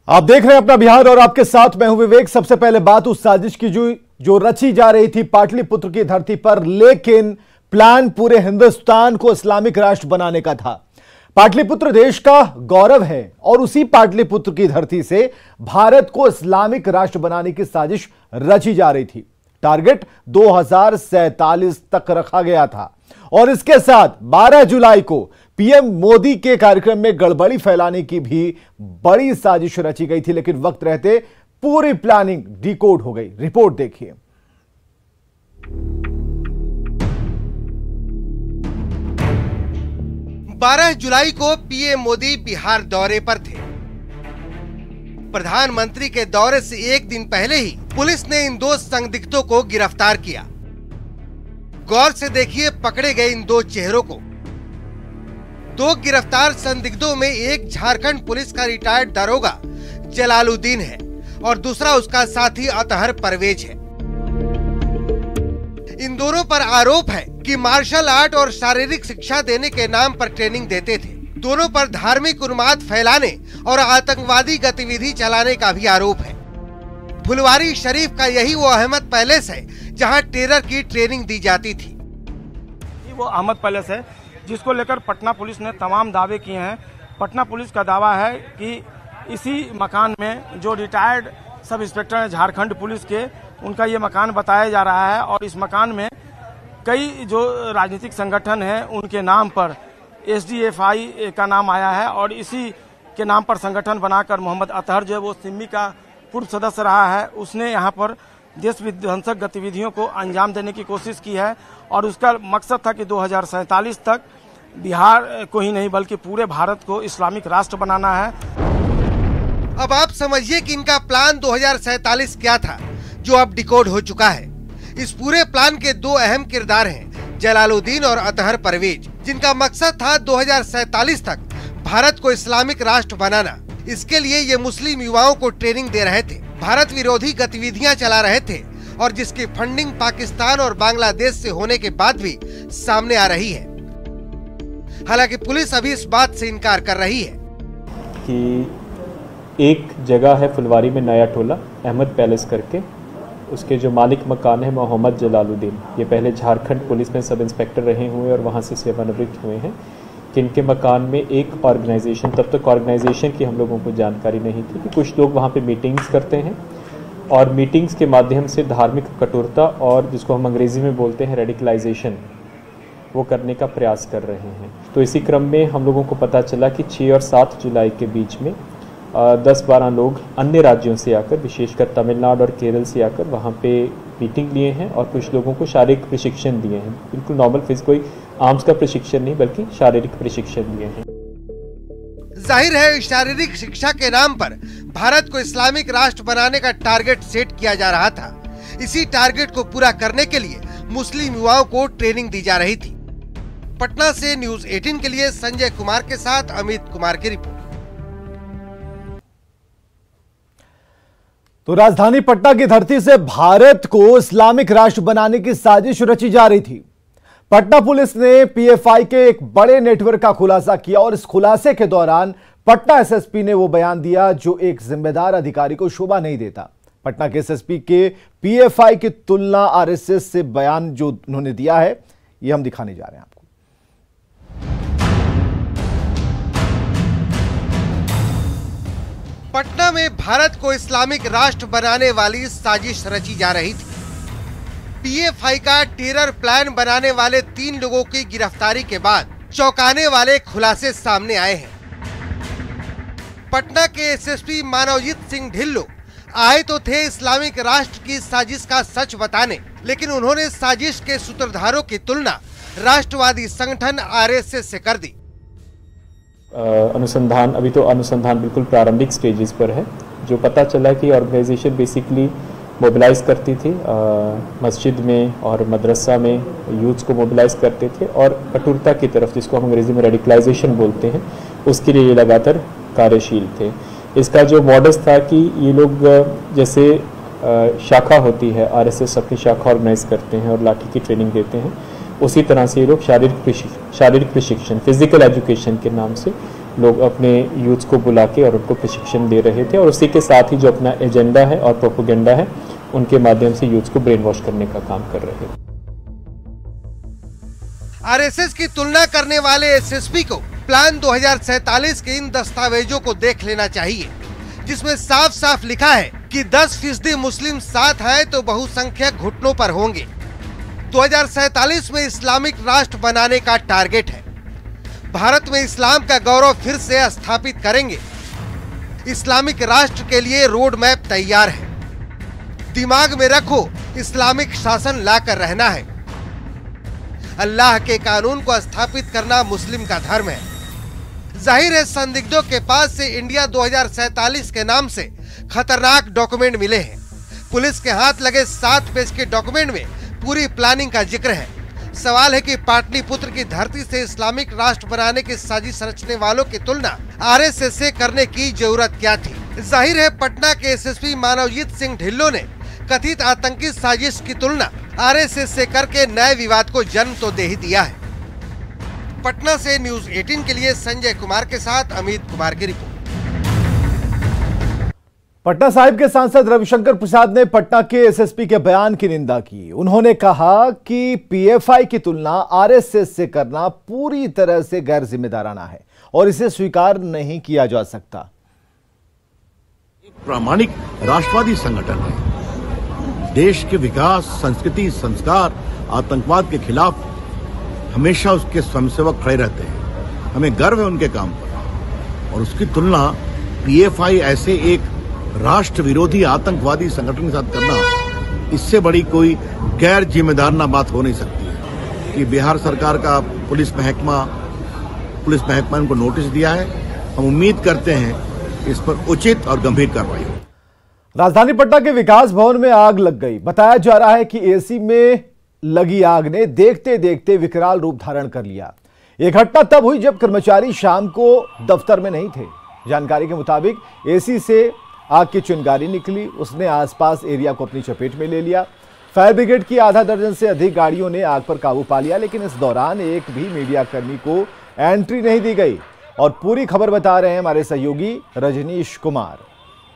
आप देख रहे हैं अपना बिहार और आपके साथ मैं हूं विवेक। सबसे पहले बात उस साजिश की जो रची जा रही थी पाटलिपुत्र की धरती पर, लेकिन प्लान पूरे हिंदुस्तान को इस्लामिक राष्ट्र बनाने का था। पाटलिपुत्र देश का गौरव है और उसी पाटलिपुत्र की धरती से भारत को इस्लामिक राष्ट्र बनाने की साजिश रची जा रही थी। टारगेट 2047 तक रखा गया था और इसके साथ 12 जुलाई को पीएम मोदी के कार्यक्रम में गड़बड़ी फैलाने की भी बड़ी साजिश रची गई थी, लेकिन वक्त रहते पूरी प्लानिंग डिकोड हो गई। रिपोर्ट देखिए। बारह जुलाई को पीएम मोदी बिहार दौरे पर थे। प्रधानमंत्री के दौरे से एक दिन पहले ही पुलिस ने इन दो संदिग्धों को गिरफ्तार किया। गौर से देखिए पकड़े गए इन दो चेहरों को। दो गिरफ्तार संदिग्धों में एक झारखंड पुलिस का रिटायर्ड दरोगा जलालुद्दीन है और दूसरा उसका साथी अतहर परवेज है। इन दोनों पर आरोप है कि मार्शल आर्ट और शारीरिक शिक्षा देने के नाम पर ट्रेनिंग देते थे। दोनों पर धार्मिक उन्माद फैलाने और आतंकवादी गतिविधि चलाने का भी आरोप है। फुलवारी शरीफ का यही वो अहमद पैलेस है जहां टेरर की ट्रेनिंग दी जाती थी। वो अहमद पैलेस है जिसको लेकर पटना पुलिस ने तमाम दावे किए हैं। पटना पुलिस का दावा है कि इसी मकान में जो रिटायर्ड सब इंस्पेक्टर हैं झारखंड पुलिस के, उनका ये मकान बताया जा रहा है और इस मकान में कई जो राजनीतिक संगठन हैं उनके नाम पर SDFI का नाम आया है और इसी के नाम पर संगठन बनाकर मोहम्मद अतहर जो है वो सिम्मी का पूर्व सदस्य रहा है, उसने यहाँ पर देश विध्वंसक गतिविधियों को अंजाम देने की कोशिश की है और उसका मकसद था कि 2047 तक बिहार को ही नहीं बल्कि पूरे भारत को इस्लामिक राष्ट्र बनाना है। अब आप समझिए कि इनका प्लान 2047 क्या था जो अब डिकोड हो चुका है। इस पूरे प्लान के दो अहम किरदार हैं, जलालुद्दीन और अतहर परवेज, जिनका मकसद था 2047 तक भारत को इस्लामिक राष्ट्र बनाना। इसके लिए ये मुस्लिम युवाओं को ट्रेनिंग दे रहे थे, भारत विरोधी गतिविधियां चला रहे थे और जिसकी फंडिंग पाकिस्तान और बांग्लादेश से होने के बाद भी सामने आ रही है। हालांकि पुलिस अभी इस बात से इनकार कर रही है कि एक जगह है फुलवारी में नया टोला अहमद पैलेस करके, उसके जो मालिक मकान है मोहम्मद जलालुद्दीन, ये पहले झारखंड पुलिस में सब इंस्पेक्टर रहे हुए और वहाँ से सेवानिवृत्त हुए हैं, कि इनके मकान में एक ऑर्गेनाइजेशन, तब तक ऑर्गेनाइजेशन की हम लोगों को जानकारी नहीं थी कि कुछ लोग वहाँ पे मीटिंग्स करते हैं और मीटिंग्स के माध्यम से धार्मिक कठोरता और जिसको हम अंग्रेजी में बोलते हैं रेडिकलाइजेशन, वो करने का प्रयास कर रहे हैं। तो इसी क्रम में हम लोगों को पता चला कि 6 और 7 जुलाई के बीच में 10-12 लोग अन्य राज्यों से आकर, विशेषकर तमिलनाडु और केरल से आकर वहाँ पे मीटिंग लिए हैं और कुछ लोगों को शारीरिक प्रशिक्षण दिए हैं। बिल्कुल नॉर्मल फिजिकल, कोई आर्म्स का प्रशिक्षण नहीं बल्कि शारीरिक प्रशिक्षण दिए हैं। जाहिर है शारीरिक शिक्षा के नाम पर भारत को इस्लामिक राष्ट्र बनाने का टारगेट सेट किया जा रहा था। इसी टारगेट को पूरा करने के लिए मुस्लिम युवाओं को ट्रेनिंग दी जा रही थी। पटना से न्यूज़ 18 के लिए संजय कुमार के साथ अमित कुमार की रिपोर्ट। तो राजधानी पटना की धरती से भारत को इस्लामिक राष्ट्र बनाने की साजिश रची जा रही थी। पटना पुलिस ने PFI के एक बड़े नेटवर्क का खुलासा किया और इस खुलासे के दौरान पटना SSP ने वो बयान दिया जो एक जिम्मेदार अधिकारी को शोभा नहीं देता। पटना के SSP के PFI की तुलना RSS से बयान जो उन्होंने दिया है, ये हम दिखाने जा रहे हैं आपको। पटना में भारत को इस्लामिक राष्ट्र बनाने वाली साजिश रची जा रही थी। PFI का टेरर प्लान बनाने वाले 3 लोगों की गिरफ्तारी के बाद चौंकाने वाले खुलासे सामने आए हैं। पटना के SSP मानवजीत सिंह ढिल्लो आए तो थे इस्लामिक राष्ट्र की साजिश का सच बताने, लेकिन उन्होंने साजिश के सूत्रधारों की तुलना राष्ट्रवादी संगठन RSS से कर दी। अनुसंधान, अभी तो अनुसंधान बिल्कुल प्रारंभिक स्टेजेस पर है। जो पता चला कि ऑर्गेनाइजेशन बेसिकली मोबिलाइज करती थी, मस्जिद में और मदरसा में यूथ्स को मोबिलाइज करते थे और कठोरता की तरफ, जिसको हम अंग्रेजी में रेडिकलाइजेशन बोलते हैं, उसके लिए ये लगातार कार्यशील थे। इसका जो मॉडस था कि ये लोग जैसे शाखा होती है, RSS अपनी शाखा ऑर्गेनाइज करते हैं और लाठी की ट्रेनिंग देते हैं, उसी तरह से ये लोग शारीरिक प्रशिक्षण, फिजिकल एजुकेशन के नाम से लोग अपने यूथ्स को बुला के और उनको प्रशिक्षण दे रहे थे और उसी के साथ ही जो अपना एजेंडा है और प्रोपेगेंडा है उनके माध्यम से यूथ्स को ब्रेन वॉश करने का काम कर रहे थे। आरएसएस की तुलना करने वाले एसएसपी को प्लान 2047 के इन दस्तावेजों को देख लेना चाहिए, जिसमें साफ साफ लिखा है कि 10% मुस्लिम साथ हैं तो बहुसंख्यक घुटनों पर होंगे। 2047 में इस्लामिक राष्ट्र बनाने का टारगेट है। भारत में इस्लाम का गौरव फिर से स्थापित करेंगे। इस्लामिक राष्ट्र के लिए रोड मैप तैयार है। दिमाग में रखो, इस्लामिक शासन लाकर रहना है। अल्लाह के कानून को स्थापित करना मुस्लिम का धर्म है। जाहिर है संदिग्धों के पास से इंडिया 2047 के नाम से खतरनाक डॉक्यूमेंट मिले हैं। पुलिस के हाथ लगे 7 पेज के डॉक्यूमेंट में पूरी प्लानिंग का जिक्र है। सवाल है कि पाटलिपुत्र की धरती से इस्लामिक राष्ट्र बनाने की साजिश रचने वालों की तुलना आरएसएस से करने की जरूरत क्या थी? जाहिर है पटना के एसएसपी मानवजीत सिंह ढिल्लों ने कथित आतंकी साजिश की तुलना आरएसएस से करके नए विवाद को जन्म तो दे ही दिया है। पटना से न्यूज़ 18 के लिए संजय कुमार के साथ अमित कुमार की रिपोर्ट। पटना साहिब के सांसद रविशंकर प्रसाद ने पटना के एसएसपी के बयान की निंदा की। उन्होंने कहा कि पीएफआई की तुलना आरएसएस से करना पूरी तरह से गैर जिम्मेदाराना है और इसे स्वीकार नहीं किया जा सकता। एक प्रामाणिक राष्ट्रवादी संगठन है। देश के विकास, संस्कृति, संस्कार, आतंकवाद के खिलाफ हमेशा उसके स्वयंसेवक खड़े रहते हैं। हमें गर्व है उनके काम पर और उसकी तुलना पीएफआई ऐसे एक राष्ट्र विरोधी आतंकवादी संगठन के साथ करना, इससे बड़ी कोई गैर जिम्मेदाराना बात हो नहीं सकती है। कि बिहार सरकार का पुलिस महकमा इनको नोटिस दिया है। हम उम्मीद करते हैं इस पर उचित और गंभीर कार्रवाई हो। राजधानी पटना के विकास भवन में आग लग गई। बताया जा रहा है कि एसी में लगी आग ने देखते देखते विकराल रूप धारण कर लिया। यह घटना तब हुई जब कर्मचारी शाम को दफ्तर में नहीं थे। जानकारी के मुताबिक एसी से आग की चिंगारी निकली, उसने आसपास एरिया को अपनी चपेट में ले लिया। फायर ब्रिगेड की आधा दर्जन से अधिक गाड़ियों ने आग पर काबू पा लिया, लेकिन इस दौरान एक भी मीडिया कर्मी को एंट्री नहीं दी गई। और पूरी खबर बता रहे हैं हमारे सहयोगी रजनीश कुमार।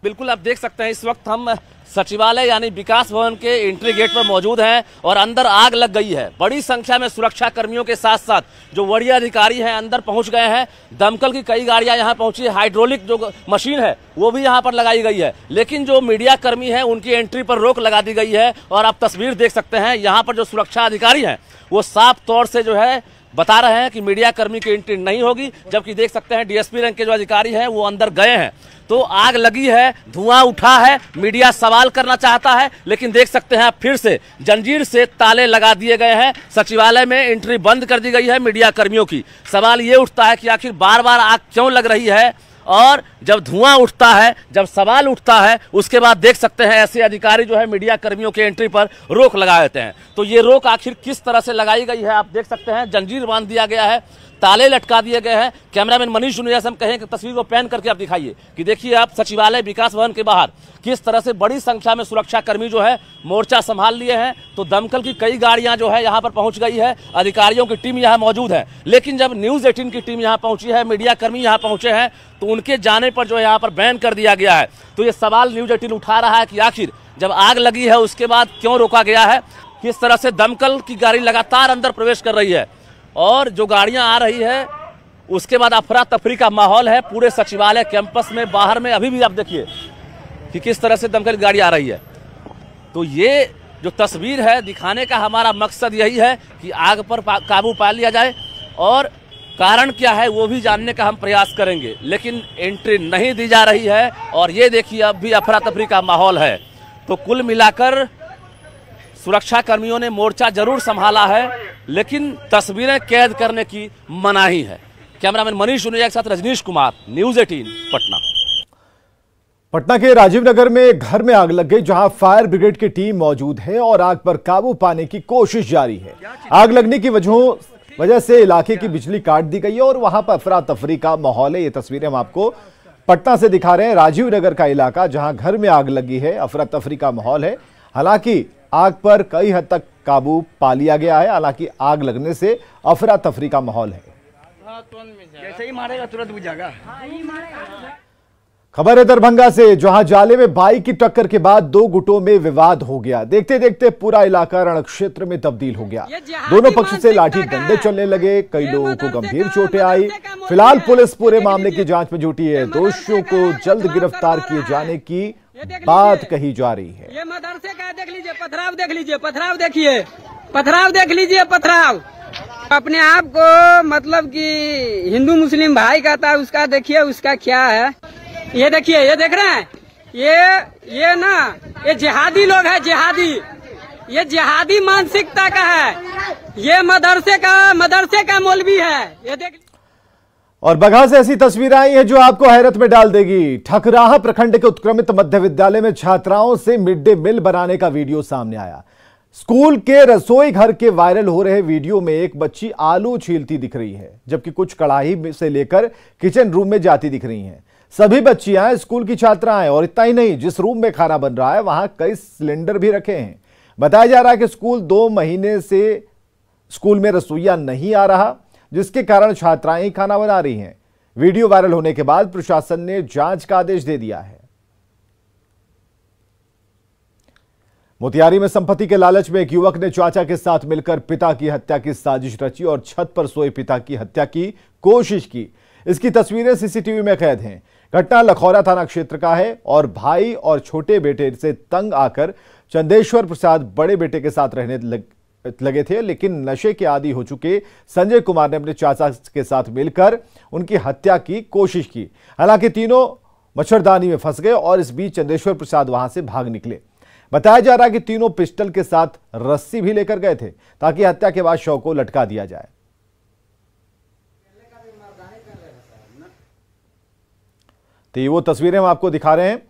बिल्कुल आप देख सकते हैं इस वक्त हम सचिवालय यानी विकास भवन के एंट्री गेट पर मौजूद हैं और अंदर आग लग गई है। बड़ी संख्या में सुरक्षा कर्मियों के साथ साथ जो वरीय अधिकारी हैं अंदर पहुंच गए हैं। दमकल की कई गाड़ियां यहां पहुंची है। हाइड्रोलिक जो मशीन है वो भी यहां पर लगाई गई है, लेकिन जो मीडिया कर्मी हैं उनकी एंट्री पर रोक लगा दी गई है। और आप तस्वीर देख सकते हैं यहाँ पर जो सुरक्षा अधिकारी हैं वो साफ तौर से जो है बता रहे हैं कि मीडिया कर्मी की एंट्री नहीं होगी, जबकि देख सकते हैं डीएसपी रैंक के जो अधिकारी हैं वो अंदर गए हैं। तो आग लगी है, धुआं उठा है, मीडिया सवाल करना चाहता है, लेकिन देख सकते हैं फिर से जंजीर से ताले लगा दिए गए हैं। सचिवालय में एंट्री बंद कर दी गई है मीडिया कर्मियों की। सवाल ये उठता है कि आखिर बार बार आग क्यों लग रही है, और जब धुआं उठता है, जब सवाल उठता है, उसके बाद देख सकते हैं ऐसे अधिकारी जो है मीडिया कर्मियों के एंट्री पर रोक लगा देते हैं। तो ये रोक आखिर किस तरह से लगाई गई है आप देख सकते हैं। जंजीर बांध दिया गया है, ताले लटका दिए गए हैं। कैमरामैन मनीष जुनेजा से हम कहें कि तस्वीर को पैन करके आप दिखाइए कि देखिए आप सचिवालय विकास भवन के बाहर किस तरह से बड़ी संख्या में सुरक्षा कर्मी जो है मोर्चा संभाल लिए हैं। तो दमकल की कई गाड़ियां जो है यहां पर पहुंच गई है, अधिकारियों की टीम यहां मौजूद है। लेकिन जब न्यूज़ 18 की टीम यहां पहुंची है, मीडिया कर्मी यहां पहुंचे हैं, तो उनके जाने पर जो है यहां पर बैन कर दिया गया है। तो ये सवाल न्यूज़ 18 उठा रहा है कि आखिर जब आग लगी है उसके बाद क्यों रोका गया है। किस तरह से दमकल की गाड़ी लगातार अंदर प्रवेश कर रही है और जो गाड़ियां आ रही है उसके बाद अफरा तफरी का माहौल है पूरे सचिवालय कैंपस में। बाहर में अभी भी आप देखिए कि किस तरह से दमकल गाड़ी आ रही है। तो ये जो तस्वीर है दिखाने का हमारा मकसद यही है कि आग पर काबू पा लिया जाए और कारण क्या है वो भी जानने का हम प्रयास करेंगे, लेकिन एंट्री नहीं दी जा रही है। और ये देखिए अब भी अफरा तफरी का माहौल है। तो कुल मिलाकर सुरक्षा कर्मियों ने मोर्चा जरूर संभाला है, लेकिन तस्वीरें कैद करने की मनाही है। कैमरामैन मनीष जुनेजा के साथ रजनीश कुमार, न्यूज़ 18 पटना। पटना के राजीव नगर में एक घर में आग लग गई, जहां फायर ब्रिगेड की टीम मौजूद है और आग पर काबू पाने की कोशिश जारी है। आग लगने की वजह से इलाके की बिजली काट दी गई है और वहां पर अफरा तफरी का माहौल है। ये तस्वीरें हम आपको पटना से दिखा रहे हैं, राजीव नगर का इलाका जहां घर में आग लगी है, अफरा तफरी का माहौल है। हालांकि आग पर कई हद तक काबू पा लिया गया है, हालांकि आग लगने से अफरा तफरी का माहौल है। जैसे ही मारेगा तुरंत बुझाएगा। खबर है दरभंगा से, जहां जाले में बाइक की टक्कर के बाद दो गुटों में विवाद हो गया। देखते देखते पूरा इलाका रण क्षेत्र में तब्दील हो गया। दोनों पक्ष से लाठी डंडे चलने लगे, कई लोगों को गंभीर चोटें आई। फिलहाल पुलिस पूरे मामले की जांच में जुटी है। दोषियों को जल्द गिरफ्तार किए जाने की बात कही जा रही है। ये मदरसे का देख लीजिए, पथराव देख लीजिए, पथराव देखिए, पथराव देख लीजिए, पथराव। अपने आप को मतलब कि हिंदू मुस्लिम भाई कहता है, उसका देखिए उसका क्या है। ये देखिए, ये देख रहे हैं, ये ना, ये जिहादी लोग है, जिहादी, ये जिहादी मानसिकता का है। ये मदरसे का मौलवी है। ये देख। और बगहा से ऐसी तस्वीरें आई हैं जो आपको हैरत में डाल देगी। ठकराहा प्रखंड के उत्क्रमित मध्य विद्यालय में छात्राओं से मिड डे मील बनाने का वीडियो सामने आया। स्कूल के रसोई घर के वायरल हो रहे वीडियो में एक बच्ची आलू छीलती दिख रही है, जबकि कुछ कढ़ाई से लेकर किचन रूम में जाती दिख रही हैं। सभी बच्चियां स्कूल की छात्राएं, और इतना ही नहीं, जिस रूम में खाना बन रहा है वहां कई सिलेंडर भी रखे हैं। बताया जा रहा है कि स्कूल 2 महीने से स्कूल में रसोईया नहीं आ रहा, जिसके कारण छात्राएं ही खाना बना रही हैं। वीडियो वायरल होने के बाद प्रशासन ने जांच का आदेश दे दिया है। मोतिहारी में संपत्ति के लालच में एक युवक ने चाचा के साथ मिलकर पिता की हत्या की साजिश रची और छत पर सोए पिता की हत्या की कोशिश की। इसकी तस्वीरें सीसीटीवी में कैद हैं। घटना लखौरा थाना क्षेत्र का है और भाई और छोटे बेटे से तंग आकर चंदेश्वर प्रसाद बड़े बेटे के साथ रहने लगे थे, लेकिन नशे के आदी हो चुके संजय कुमार ने अपने चाचा के साथ मिलकर उनकी हत्या की कोशिश की। हालांकि तीनों मच्छरदानी में फंस गए और इस बीच चंदेश्वर प्रसाद वहां से भाग निकले। बताया जा रहा है कि तीनों पिस्टल के साथ रस्सी भी लेकर गए थे ताकि हत्या के बाद शव को लटका दिया जाए। तो ये वो तस्वीरें हम आपको दिखा रहे हैं।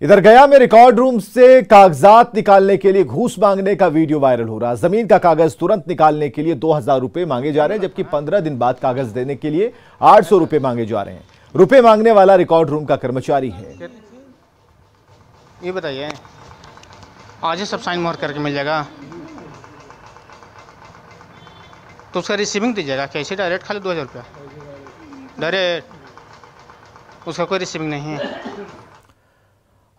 इधर गया में रिकॉर्ड रूम से कागजात निकालने के लिए घूस मांगने का वीडियो वायरल हो रहा है। जमीन का कागज तुरंत निकालने के लिए 2000 रुपए मांगे जा रहे हैं, जबकि 15 दिन बाद कागज देने के लिए 800 रुपए मांगे जा रहे हैं। रुपए मांगने वाला रिकॉर्ड रूम का कर्मचारी है। ये बताइए, आज ही सब साइन मोहर करके मिल जाएगा तो उसका रिसीविंग दीजिएगा। कैसे डायरेक्ट खाली 2000 रुपया डायरेक्ट, उसका कोई रिसीविंग नहीं है।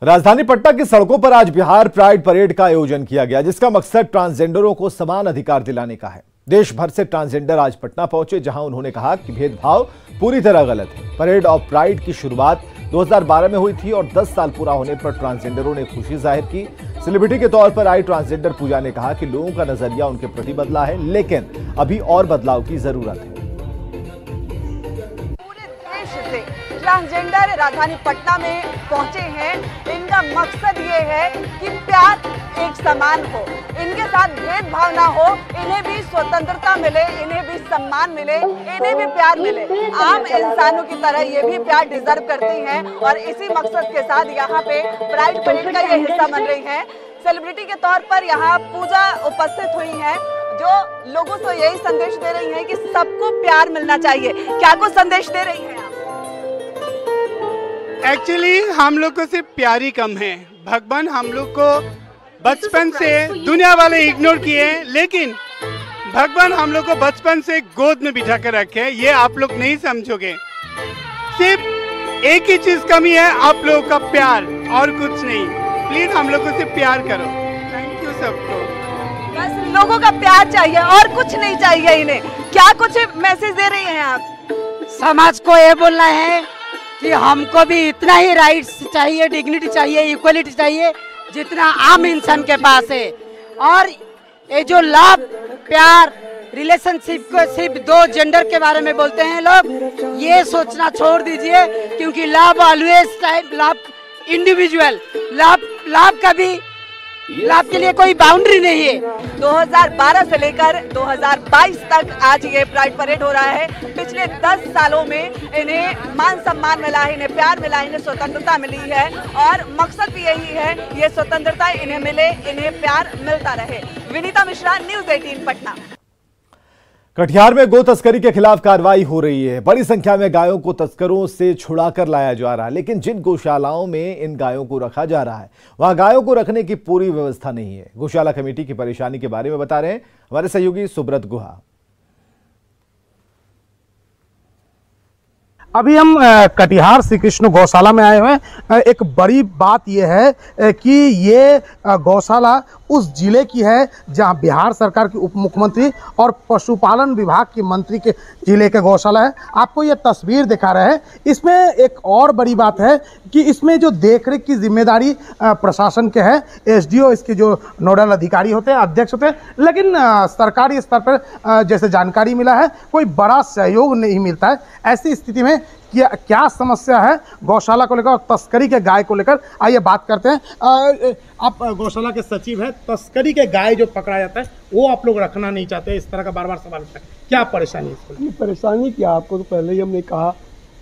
राजधानी पटना की सड़कों पर आज बिहार प्राइड परेड का आयोजन किया गया, जिसका मकसद ट्रांसजेंडरों को समान अधिकार दिलाने का है। देश भर से ट्रांसजेंडर आज पटना पहुंचे, जहां उन्होंने कहा कि भेदभाव पूरी तरह गलत है। परेड ऑफ प्राइड की शुरुआत 2012 में हुई थी और 10 साल पूरा होने पर ट्रांसजेंडरों ने खुशी जाहिर की। सेलिब्रिटी के तौर पर आई ट्रांसजेंडर पूजा ने कहा कि लोगों का नजरिया उनके प्रति बदला है, लेकिन अभी और बदलाव की जरूरत है। ट्रांसजेंडर राजधानी पटना में पहुंचे हैं। इनका मकसद ये है कि प्यार एक समान हो, इनके साथ भेदभाव ना हो, इन्हें भी स्वतंत्रता मिले, इन्हें भी सम्मान मिले, इन्हें भी प्यार मिले। आम इंसानों की तरह ये भी प्यार डिजर्व करती हैं और इसी मकसद के साथ यहाँ पे प्राइड परेड का ये हिस्सा बन रही हैं। सेलिब्रिटी के तौर पर यहाँ पूजा उपस्थित हुई हैं, जो लोगों को यही संदेश दे रही हैं कि सबको प्यार मिलना चाहिए। क्या को संदेश दे रही हैं? एक्चुअली हम लोग को सिर्फ प्यार ही कम है। भगवान हम लोग को बचपन से दुनिया वाले इग्नोर किए, लेकिन भगवान हम लोग को बचपन से गोद में बिठा कर रखे। ये आप लोग नहीं समझोगे। सिर्फ एक ही चीज कमी है, आप लोगों का प्यार, और कुछ नहीं। प्लीज हम लोग को सिर्फ प्यार करो। थैंक यू सबको। बस लोगों का प्यार चाहिए और कुछ नहीं चाहिए इन्हें। क्या कुछ मैसेज दे रही हैं आप? समाज को ये बोलना है कि हमको भी इतना ही राइट्स चाहिए, डिग्निटी चाहिए, इक्वलिटी चाहिए जितना आम इंसान के पास है। और ये जो लव, प्यार, रिलेशनशिप को सिर्फ 2 जेंडर के बारे में बोलते हैं लोग, ये सोचना छोड़ दीजिए, क्योंकि love always time, love individual, love का भी, लव के लिए कोई बाउंड्री नहीं है। 2012 से लेकर 2022 तक आज ये प्राइड परेड हो रहा है। पिछले 10 सालों में इन्हें मान सम्मान मिला है, इन्हें प्यार मिला है, इन्हें स्वतंत्रता मिली है और मकसद भी यही है, ये स्वतंत्रता इन्हें मिले, इन्हें प्यार मिलता रहे। विनीता मिश्रा, न्यूज़ 18 पटना। कटिहार में गो तस्करी के खिलाफ कार्रवाई हो रही है। बड़ी संख्या में गायों को तस्करों से छुड़ाकर लाया जा रहा है, लेकिन जिन गौशालाओं में इन गायों को रखा जा रहा है वहां गायों को रखने की पूरी व्यवस्था नहीं है। गौशाला कमेटी की परेशानी के बारे में बता रहे हैं हमारे सहयोगी सुब्रत गुहा। अभी हम कटिहार श्री कृष्ण गौशाला में आए हुए हैं। एक बड़ी बात यह है कि ये गौशाला उस जिले की है जहां बिहार सरकार के उप मुख्यमंत्री और पशुपालन विभाग के मंत्री के जिले का गौशाला है। आपको ये तस्वीर दिखा रहे हैं। इसमें एक और बड़ी बात है कि इसमें जो देखरेख की जिम्मेदारी प्रशासन के है, एसडीओ इसके जो नोडल अधिकारी होते हैं, अध्यक्ष होते हैं, लेकिन सरकारी स्तर पर जैसे जानकारी मिला है कोई बड़ा सहयोग नहीं मिलता है। ऐसी स्थिति में क्या समस्या है गौशाला को लेकर और तस्करी के गाय को लेकर, आइए बात करते हैं। आप गौशाला के सचिव हैं। तस्करी के गाय जो पकड़ा जाता है वो आप लोग रखना नहीं चाहते, इस तरह का बार बार सवाल उठता है, क्या परेशानी है इसको? परेशानी क्या, आपको तो पहले ही हमने कहा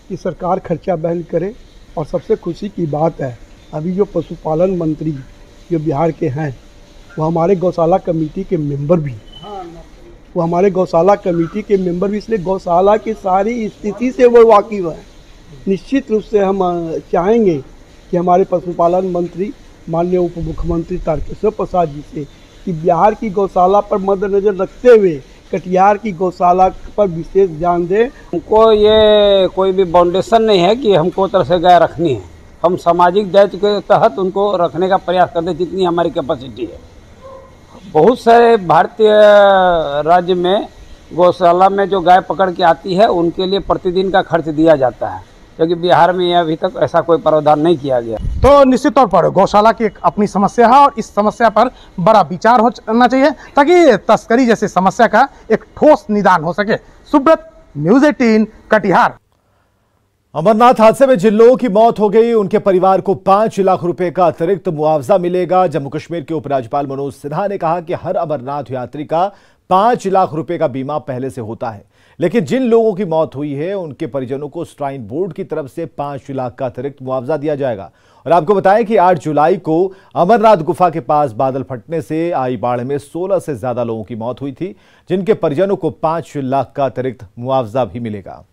कि सरकार खर्चा बहन करे। और सबसे खुशी की बात है अभी जो पशुपालन मंत्री जो बिहार के हैं वो हमारे गौशाला कमेटी के मेंबर भी, वो हमारे गौशाला कमेटी के मेंबर भी, इसलिए गौशाला की सारी स्थिति से वो वाकिफ है। निश्चित रूप से हम चाहेंगे कि हमारे पशुपालन मंत्री माननीय उप मुख्यमंत्री तारकेश्वर प्रसाद जी से कि बिहार की गौशाला पर मद्देनजर रखते हुए कटिहार की गौशाला पर विशेष ध्यान दें। हमको ये कोई भी बाउंडेशन नहीं है कि हमको तरह से गाय रखनी है। हम सामाजिक दायित्व के तहत उनको रखने का प्रयास करते हैं जितनी हमारी कैपेसिटी है। बहुत सारे भारतीय राज्य में गौशाला में जो गाय पकड़ के आती है उनके लिए प्रतिदिन का खर्च दिया जाता है, क्योंकि बिहार में अभी तक ऐसा कोई प्रावधान नहीं किया गया। तो निश्चित तौर पर गौशाला की एक अपनी समस्या है और इस समस्या पर बड़ा विचार होना चाहिए ताकि तस्करी जैसी समस्या का एक ठोस निदान हो सके। सुब्रत, न्यूज़ 18 कटिहार। अमरनाथ हादसे में जिन लोगों की मौत हो गई उनके परिवार को 5 लाख रुपए का अतिरिक्त मुआवजा मिलेगा। जम्मू कश्मीर के उपराज्यपाल मनोज सिन्हा ने कहा कि हर अमरनाथ यात्री का 5 लाख रुपए का बीमा पहले से होता है, लेकिन जिन लोगों की मौत हुई है उनके परिजनों को श्राइन बोर्ड की तरफ से 5 लाख का अतिरिक्त मुआवजा दिया जाएगा। और आपको बताएं कि 8 जुलाई को अमरनाथ गुफा के पास बादल फटने से आई बाढ़ में 16 से ज्यादा लोगों की मौत हुई थी, जिनके परिजनों को 5 लाख का अतिरिक्त मुआवजा भी मिलेगा।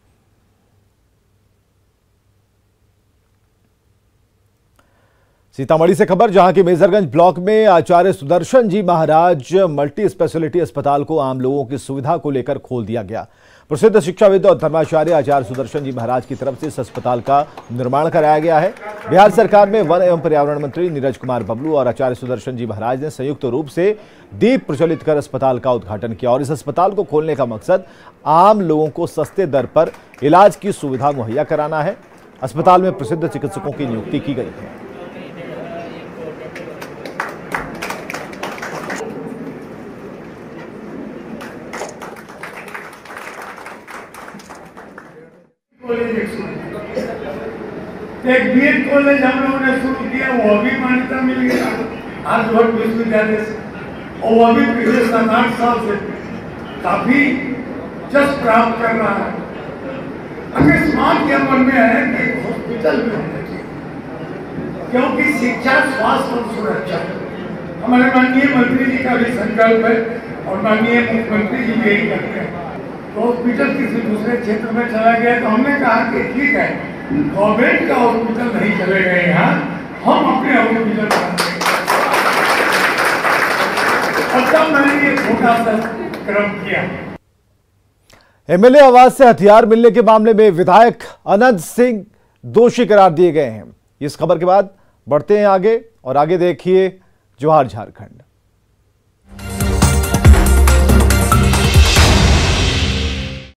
सीतामढ़ी से खबर, जहां के मेजरगंज ब्लॉक में आचार्य सुदर्शन जी महाराज मल्टी स्पेशलिटी अस्पताल को आम लोगों की सुविधा को लेकर खोल दिया गया। प्रसिद्ध शिक्षाविद और धर्माचार्य आचार्य सुदर्शन जी महाराज की तरफ से इस अस्पताल का निर्माण कराया गया है। बिहार सरकार में वन एवं पर्यावरण मंत्री नीरज कुमार बबलू और आचार्य सुदर्शन जी महाराज ने संयुक्त रूप से दीप प्रज्वलित कर अस्पताल का उद्घाटन किया। और इस अस्पताल को खोलने का मकसद आम लोगों को सस्ते दर पर इलाज की सुविधा मुहैया कराना है। अस्पताल में प्रसिद्ध चिकित्सकों की नियुक्ति की गई है। एक बीएड कॉलेज हम लोगों ने शुरू किया, वो भी मान्यता मिल गया हार्वर्ड विश्वविद्यालय से, और वो भी पिछले 7-8 साल से काफी जस प्राप्त कर रहा है। अकस्मात यह मन में है कि हॉस्पिटल में होना चाहिए, क्योंकि शिक्षा, स्वास्थ्य और सुरक्षा हमारे माननीय मंत्री जी का भी संकल्प है और माननीय मुख्यमंत्री जी भी यही करते हैं। तो हॉस्पिटल किसी दूसरे क्षेत्र में चला गया तो हमने कहा कि ठीक है, गवर्नमेंट का हॉस्पिटल नहीं चलेगा यहाँ, हम अपने हॉस्पिटल बनाएंगे। और तब मैंने ये छोटा सा क्रम किया। एमएलए आवास से हथियार मिलने के मामले में विधायक अनंत सिंह दोषी करार दिए गए हैं। इस खबर के बाद बढ़ते हैं आगे और आगे देखिए जोहार झारखंड।